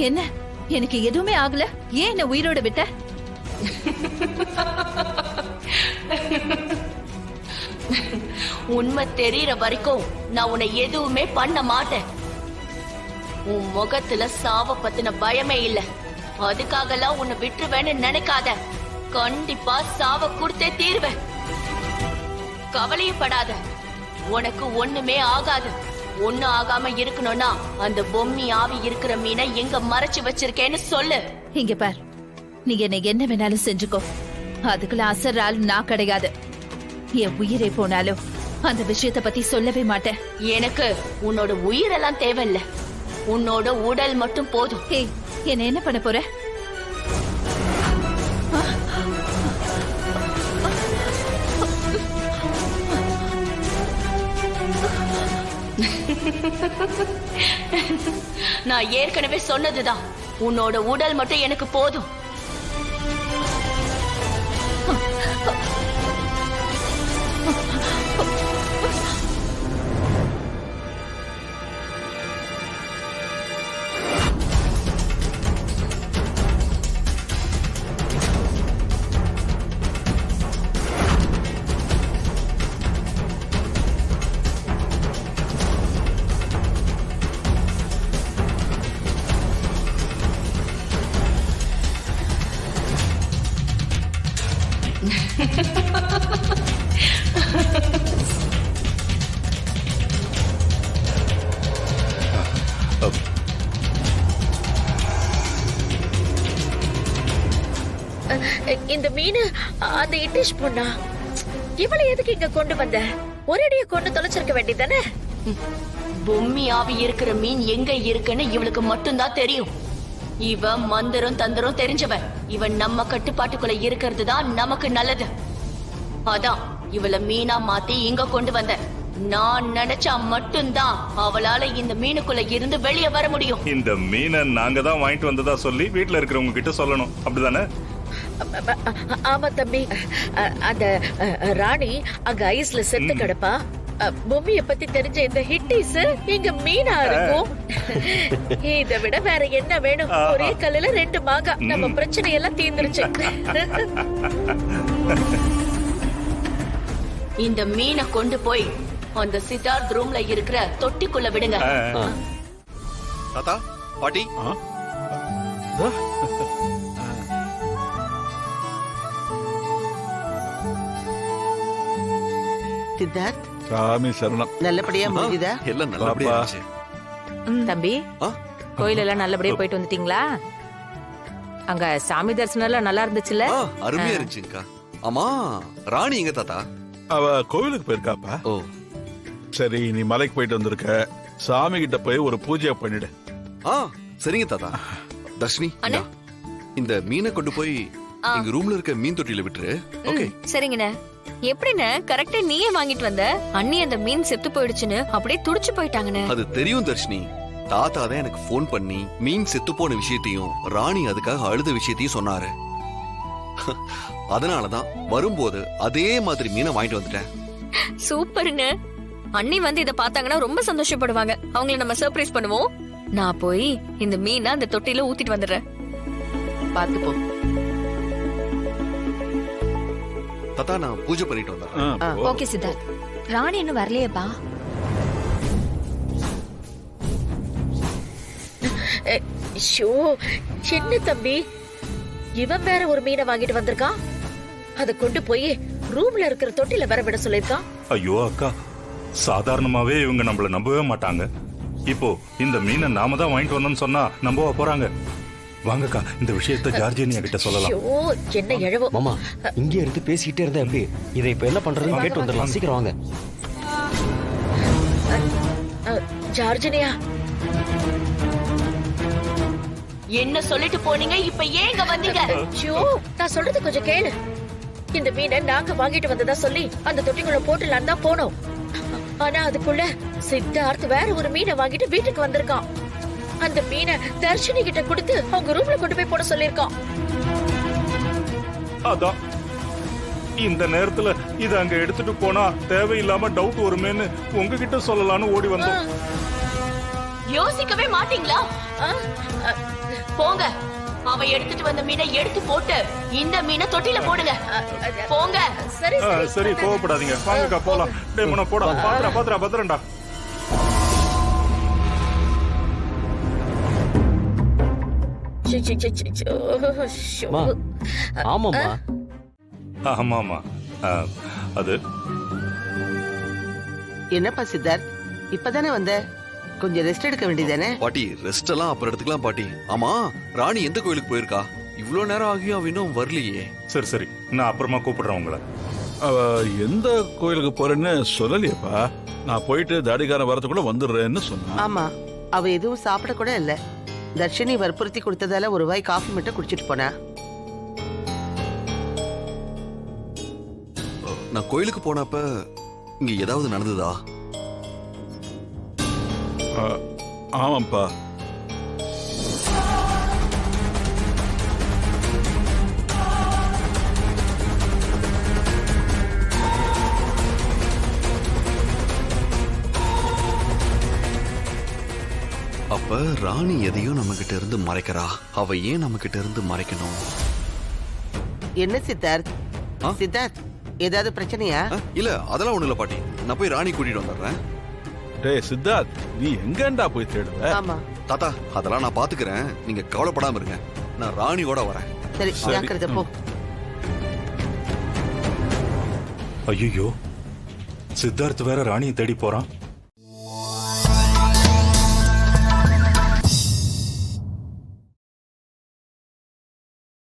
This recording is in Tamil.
என்ன, எனக்கு எதுவுமே ஆகல, ஏன் என்ன உயிரோட விட்ட? உண்மை தெரியற வரைக்கும் நான் உன்னை எதுவுமே பண்ண மாட்டேன். உன் முகத்துல சாவ பத்தின பயமே இல்ல. அதுக்காகலாம் உன்னை விட்டுருவேன்னு நினைக்காத. கண்டிப்பா சாவ கொடுத்தே தீர்வேன். கவலையப்படாத, உனக்கு ஒண்ணுமே ஆகாது. ஒண்ணு ஆகாம இருக்கணும்னா அந்த பொம்மி ஆவி இருக்கிற மீனை எங்க மறைச்சு வச்சிருக்கேன்னு சொல்லு. இங்க பார், நீ என்ன என்ன வேணாலும் செஞ்சுக்கோ, அதுக்குள்ள அசர்ற ஆள் நான் கிடையாது. என் உயிரே போனாலும் அந்த விஷயத்த பத்தி சொல்லவே மாட்டேன். எனக்கு உன்னோட உயிரெல்லாம் தேவையில்ல, உன்னோட உடல் மட்டும் போதும். ஏய், என்ன என்ன பண்ண போற? நான் ஏற்கனவே சொன்னதுதான், உன்னோட உடல் மட்டும் எனக்கு போதும். இந்த மீன் அந்த இட்டிஷ் பொண்ணா? இவளை எதுக்கு இங்க கொண்டு வந்த? ஒரேடியா கொண்டு தொலைச்சிருக்க வேண்டியதானே? பொம்மி ஆவி இருக்கிற மீன் எங்க இருக்குன்னு இவளுக்கு மட்டும்தான் தெரியும். இவ மந்திரம் தந்திரம் தெரிஞ்சவன். இவன் நம்ம கட்டுப்பாட்டுக்குள்ள இருக்கிறது தான் நமக்கு நல்லது. அதான் இவள மீனா மாத்தி இங்க கொண்டு வந்த. நான் நினைச்சா மட்டும்தான் அவளால இந்த மீனுக்குள்ள இருந்து வெளியே வர முடியும். இந்த மீனை நாங்க தான் வாங்கிட்டு வந்ததா சொல்லி வீட்டுல இருக்கிறவங்க கிட்ட சொல்லணும், அப்படிதானே? ஆமா தம்பி, அந்த ராணி அங்க ஐஸ்ல செத்து கிடப்பா. பொம்மிய பத்தி தெரிஞ்ச இந்த ஹிட்டிஸ் இங்க மீனா இருக்கும். இதை விட வேற என்ன வேணும்? ஒரே கல்லுல ரெண்டு மாங்கா. நம்ம பிரச்சனை எல்லாம் தீர்ந்துருச்சு. இந்த மீனை கொண்டு போய் அந்த சித்தார்த் ரூம்ல இருக்கிற தொட்டிக்குள்ள விடுங்க. தாத்தா, பாட்டி, சித்தார்த், சாமி சரணம். நல்லபடியா முடியுதா? எல்லாம் நல்லபடியா இருந்துச்சு. தம்பி, கோயில் எல்லாம் நல்லபடியா போயிட்டு வந்துட்டீங்களா? அங்க சாமி தரிசனம் எல்லாம் நல்லா இருந்துச்சுல்ல? அருமையா இருந்துச்சுங்கக்கா. ஆமா, ராணி எங்க தாத்தா? அவ கோவிலுக்கு போயிருக்காப்பா. ஓ சரி, நீ மலைக்கு போயிட்டு வந்திருக்க, சாமி கிட்ட போய் ஒரு பூஜையை பண்ணிடு. சரிங்க தாத்தா. தர்ஷினி, இந்த மீனை கொண்டு போய் எங்க ரூம்ல இருக்க மீன் தொட்டியில விட்டுரு. ஓகே? சரிங்கண்ணே. எப்படின்னு கரெக்டா நீயே வாங்கிட்டு வந்த? அண்ணி அந்த மீன் செத்து போயிடுச்சுன்னு அப்படியே துடிச்சு போயிட்டாங்கண்ணே. அது தெரியும் தர்ஷினி. தாத்தா தான் எனக்கு போன் பண்ணி மீன் செத்து போன விஷயத்தையும் ராணி அதுக்காக அழுத விஷயத்தையும் சொன்னாரு. அதனாலதான் வரும்போது அதே மாதிரி மீனை வாங்கிட்டு வந்துட்டேன். சூப்பர்னு. அண்ணி வந்து இத பார்த்தாங்கன்னா ரொம்ப சந்தோஷப்படுவாங்க. அவங்கள நம்ம சர்ப்ரைஸ் பண்ணுவோம். நான் போய் இந்த மீனை அந்த தொட்டில ஊத்திட்டு வந்துடுறேன். பாத்துப்போ. தாத்தா, நான் பூஜை பண்ணிட்டு வந்தேன். ஓகே சித்தார்த். ராணி இன்னும் வரலையேப்பா? என்ன தம்பி, இவன் வேற ஒரு மீனை வாங்கிட்டு வந்திருக்கான். அத கொண்டு போய் ரூம்ல இருக்கிற தொட்டில வர விட சொல்லிருக்கான். ஐயோ அக்கா, சாதாரணமாவே இவங்க நம்மள நம்பவே மாட்டாங்க. இப்போ இந்த மீனை நாம தான் வாங்கிட்டு வந்தோம்னு சொன்னா நம்பவா போறாங்க? வாங்கக்கா, இந்த விஷயத்தை ஜார்ஜினியா கிட்ட சொல்லலாம். என்ன எழவோ மாமா, இங்கே இருந்து பேசிக்கிட்டே இருந்தா எப்படி? இதை இப்ப என்ன பண்றதுன்னு கேட்டு வந்துடலாம். சீக்கிரம் வாங்க. ஜார்ஜினியா, என்ன சொல்லிட்டு போனீங்க? இப்ப ஏங்க வந்தீங்க? நான் சொல்றது கொஞ்சம் கேளு. இந்த மீனை நாங்க வாங்கிட்டு வந்ததா சொல்லி அந்த தொட்டிக்குள்ள போட்டுலான்னு தான் போனோம். ஆனா அதுக்குள்ள சித்தார்த் வேற ஒரு மீனை வாங்கிட்டு வீட்டுக்கு வந்திருக்கான். அந்த மீனை தர்ஷினி கிட்ட கொடுத்து அவங்க ரூம்ல கொண்டு போய் போட சொல்லிருக்கான். அதான் இந்த நேரத்துல இத அங்க எடுத்துட்டு போனா தேவையில்லாம டவுட் வருமேன்னு உங்ககிட்ட சொல்லலாம்னு ஓடி வந்தோம். யோசிக்கவே மாட்டீங்களா? போங்க. அவ எடுத்துட்டு வந்த மீனை எடுத்து போட்டு இந்த மீனை தொட்டில போடுங்க. போங்க. சரி சரி கோவப்படாதீங்க, வாங்கக்கா போலாம். டேய் முன்ன போடா, பாத்துறா. மா ஆமாம்மா. ஆமாமா. அது என்னப்பா சித்தார்த், இப்பதானே வந்த, கொஞ்சம் ரெஸ்ட் எடுக்க வேண்டியதானே? பாட்டி ரெஸ்ட் எல்லாம் அப்புறம் எடுத்துக்கலாம் பாட்டி. ஆமா, ராணி எந்த கோயிலுக்கு போயிருக்கா? இவ்ளோ நேரம் ஆகியும் அவ இன்னும் வரலையே. சரி நான் அப்புறமா கூப்பிடுறேன் உங்களை. அவ எந்த கோயிலுக்கு போறேன்னு சொல்லலையேப்பா. நான் போயிட்டு தாடிக்காரன் வரதுக்குள்ள வந்துடுறேன்னு சொன்னா. ஆமா, அவ எதுவும் சாப்பிட கூட இல்ல. தர்ஷினி வற்புறுத்தி கொடுத்ததால ஒரு வாய் காஃபி மட்டும் குடிச்சிட்டு போனா. நான் கோயிலுக்கு போனப்ப இங்க ஏதாவது நடந்ததா? ஆமாப்பா. அப்ப ராணி எதையும் நம்ம கிட்ட இருந்து மறைக்கிறா. அவ ஏன் நம்ம கிட்ட இருந்து மறைக்கணும்? என்ன சித்தார்த்? ஆ? சித்தார்த், ஏதாவது பிரச்சனையா? இல்ல அதெல்லாம் ஒண்ணு இல்ல பாட்டி. நான் போய் ராணி கூட்டிட்டு வந்துடுறேன். டேய் சித்தார்த், நீ எங்கண்டா போய் தேடுவ? ஆமா, தாத்தா அதெல்லாம் நான் பாத்துக்கிறேன், நீங்க கவலைப்படாம இருங்க. நான் ராணியோட வரேன். சரி ஜாக்கிரதை போ. ஐயோ, சித்தார்த் வேற ராணியை தேடி போறான்.